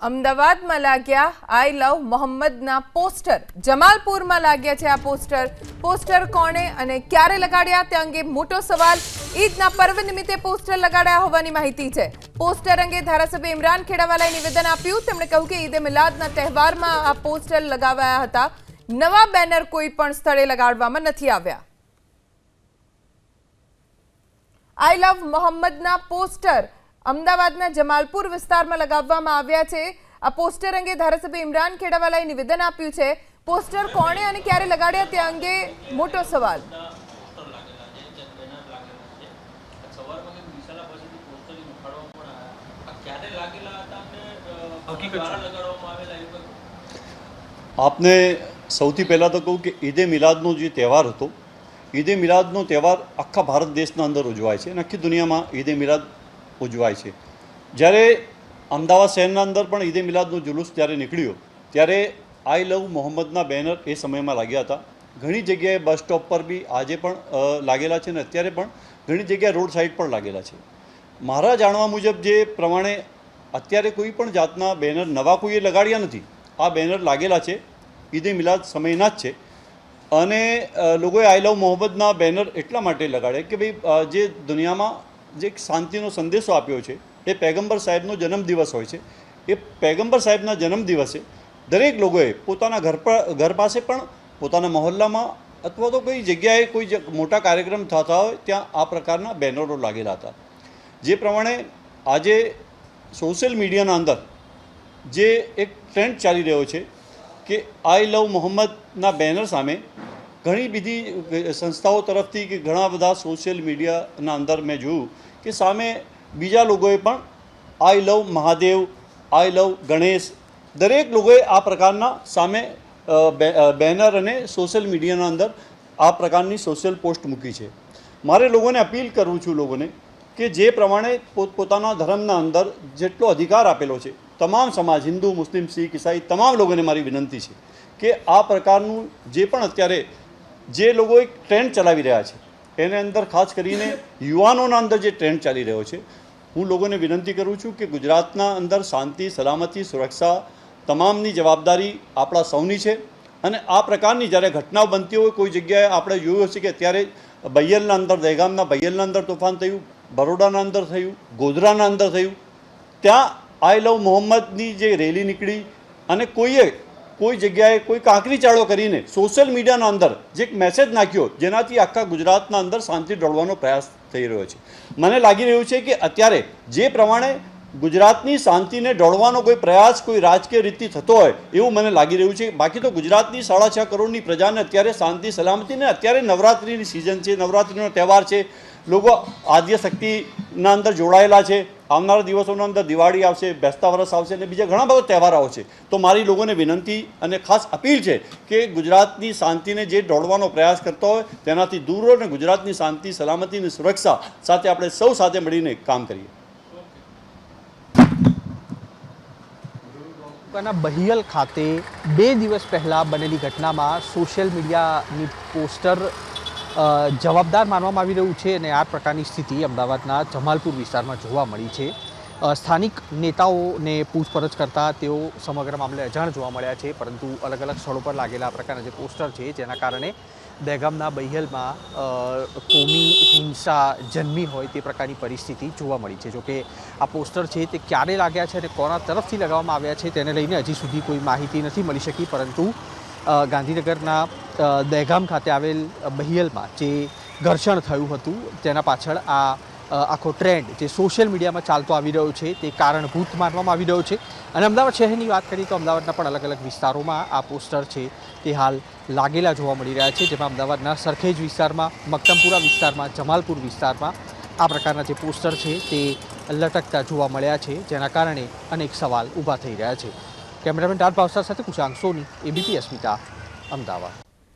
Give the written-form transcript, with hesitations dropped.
અમદાવાદમાં લાગ્યા આઈ લવ મોહમ્મદના પોસ્ટર જમાલપુરમાં લાગ્યા છે આ પોસ્ટર કોણે અને ક્યારે લગાડ્યા તે અંગે મોટો સવાલ ઈદના પર્વ નિમિત્તે પોસ્ટર લગાડ્યા હોવાની માહિતી છે પોસ્ટર અંગે ધારાસભ્ય ઇમરાન ખેડાવાલાએ નિવેદન આપ્યું તેમણે કહ્યું કે ઈદે મિલાદના તહેવારમાં આ પોસ્ટર લગાવાયા હતા નવા બેનર કોઈ પણ સ્થળે લગાડવામાં નથી આવ્યા આઈ લવ મોહમ્મદના પોસ્ટર અમદાવાદના જમાલપુર વિસ્તારમાં લગાવવામાં આવ્યા છે આ પોસ્ટર અંગે ધારાસભ્ય ઇમરાન ખેડાવાલાએ નિવેદન આપ્યું છે પોસ્ટર કોણે અને ક્યારે લગાડ્યા તે અંગે મોટો સવાલ આપને સૌથી પહેલા તો કહું કે ઈદે મિલાદનો જે તહેવાર હતો ઈદે મિલાદનો તહેવાર આખા ભારત દેશના અંદર ઉજવાય છે અને આખી દુનિયામાં ઈદે મિલાદ ઉજવાય છે જ્યારે અમદાવાદ શહેરના અંદર પણ ઈદે મિલાદનો જુલુસ ત્યારે નીકળ્યો ત્યારે આઈ લવ મોહમ્મદના બેનર એ સમયમાં લાગ્યા હતા ઘણી જગ્યાએ બસ સ્ટોપ પર બી આજે પણ લાગેલા છે અને અત્યારે પણ ઘણી જગ્યાએ રોડ સાઈડ પર લાગેલા છે મારા જાણવા મુજબ જે પ્રમાણે અત્યારે કોઈ પણ જાતના બેનર નવા કોઈએ લગાડ્યા નથી આ બેનર લાગેલા છે ઈદે મિલાદ સમયના જ છે અને લોકોએ આઈ લવ મોહમ્મદના બેનર એટલા માટે લગાડ્યા કે ભાઈ જે દુનિયામાં જે શાંતિનો સંદેશો આપ્યો છે એ પૈગંબર સાહેબનો જન્મદિવસ હોય છે એ પૈગંબર સાહેબના જન્મદિવસે દરેક લોકોએ પોતાના ઘર પાસે પણ પોતાના મહોલ્લામાં અથવા તો કોઈ જગ્યાએ કોઈ મોટા કાર્યક્રમ થતા હોય ત્યાં આ પ્રકારના બેનરો લાગેલા હતા જે પ્રમાણે આજે સોશિયલ મીડિયાના અંદર જે એક ટ્રેન્ડ ચાલી રહ્યો છે કે આઈ લવ મોહમ્મદના બેનર સામે ઘણી બધી સંસ્થાઓ તરફથી કે ઘણા બધા સોશિયલ મીડિયાના અંદર મેં જોયું કે સામે બીજા લોકોએ પણ આઈ લવ મહાદેવ આઈ લવ ગણેશ દરેક લોકોએ આ પ્રકારના સામે બેનર અને સોશિયલ મીડિયાના અંદર આ પ્રકારની સોશિયલ પોસ્ટ મૂકી છે મારે લોકોને અપીલ કરું છું લોકોને કે જે પ્રમાણે પોતપોતાના ધર્મના અંદર જેટલો અધિકાર આપેલો છે તમામ સમાજ હિન્દુ મુસ્લિમ શીખ ઈસાઈ તમામ લોકોને મારી વિનંતી છે કે આ પ્રકારનું જે પણ અત્યારે જે લોકો એક ટ્રેન્ડ ચલાવી રહ્યા છે એને અંદર ખાસ કરીને યુવાનોના અંદર જે ટ્રેન્ડ ચાલી રહ્યો છે હું લોકોને વિનંતી કરું છું કે ગુજરાતના અંદર શાંતિ સલામતી સુરક્ષા તમામની જવાબદારી આપણા સૌની છે અને આ પ્રકારની જ્યારે ઘટનાઓ બનતી હોય કોઈ જગ્યાએ આપણે જોયું હશે કે અત્યારે બૈયલના અંદર દહેગામના બૈયલના અંદર તોફાન થયું બરોડાના અંદર થયું ગોધરાના અંદર થયું ત્યાં આઈ લવ મોહમ્મદની જે રેલી નીકળી અને કોઈ જગ્યાએ કોઈ કાંકરી ચાળો કરીને સોશિયલ મીડિયાના અંદર જે એક મેસેજ નાખ્યો જેનાથી આખા ગુજરાતના અંદર શાંતિ ડોળવાનો પ્રયાસ થઈ રહ્યો છે મને લાગી રહ્યું છે કે અત્યારે જે પ્રમાણે ગુજરાતની શાંતિને ડોળવાનો કોઈ પ્રયાસ કોઈ રાજકીય રીતથી થતો હોય એવું મને લાગી રહ્યું છે બાકી તો ગુજરાતની 6.5 કરોડની પ્રજાને અત્યારે શાંતિ સલામતીને અત્યારે નવરાત્રિની સિઝન છે નવરાત્રિનો તહેવાર છે લોકો આદ્યશક્તિના અંદર જોડાયેલા છે આવનારા દિવસોના અંદર દિવાળી આવશે બેસતા વરસ આવશે અને બીજા ઘણા બધા તહેવારો આવશે તો મારી લોકોને વિનંતી અને ખાસ અપીલ છે કે ગુજરાતની શાંતિને જે દોડવાનો પ્રયાસ કરતો હોય તેનાથી દૂર રહો અને ગુજરાતની શાંતિ સલામતી અને સુરક્ષા સાથે આપણે સૌ સાથે મળીને કામ કરીએ બહિયલ ખાતે 2 દિવસ પહેલાં બનેલી ઘટનામાં સોશિયલ મીડિયાની પોસ્ટર જવાબદાર માનવામાં આવી રહ્યું છે અને આ પ્રકારની સ્થિતિ અમદાવાદના જમાલપુર વિસ્તારમાં જોવા મળી છે સ્થાનિક નેતાઓને પૂછપરછ કરતાં તેઓ સમગ્ર મામલે અજાણ જોવા મળ્યા છે પરંતુ અલગ અલગ સ્થળો પર લાગેલા આ પ્રકારના જે પોસ્ટર છે જેના કારણે દહેગામના બહિયલમાં કોમી હિંસા જન્મી હોય તે પ્રકારની પરિસ્થિતિ જોવા મળી છે જોકે આ પોસ્ટર છે તે ક્યારે લાગ્યા છે અને કોના તરફથી લગાવવામાં આવ્યા છે તેને લઈને હજી સુધી કોઈ માહિતી નથી મળી શકી પરંતુ ગાંધીનગરના દહેગામ ખાતે આવેલ બહિયલમાં જે ઘર્ષણ થયું હતું તેના પાછળ આ આખો ટ્રેન્ડ જે સોશિયલ મીડિયામાં ચાલતો આવી રહ્યો છે તે કારણભૂત માનવામાં આવી રહ્યો છે અને અમદાવાદ શહેરની વાત કરીએ તો અમદાવાદના પણ અલગ અલગ વિસ્તારોમાં આ પોસ્ટર છે તે હાલ લાગેલા જોવા મળી રહ્યા છે જેમાં અમદાવાદના સરખેજ વિસ્તારમાં મક્તમપુરા વિસ્તારમાં જમાલપુર વિસ્તારમાં આ પ્રકારના જે પોસ્ટર છે તે લટકતા જોવા મળ્યા છે જેના કારણે અનેક સવાલ ઊભા થઈ રહ્યા છે કેમેરામેન ડાર ભાવસાર સાથે કુશાંક સોની એબીપી અસ્મિતા અમદાવાદ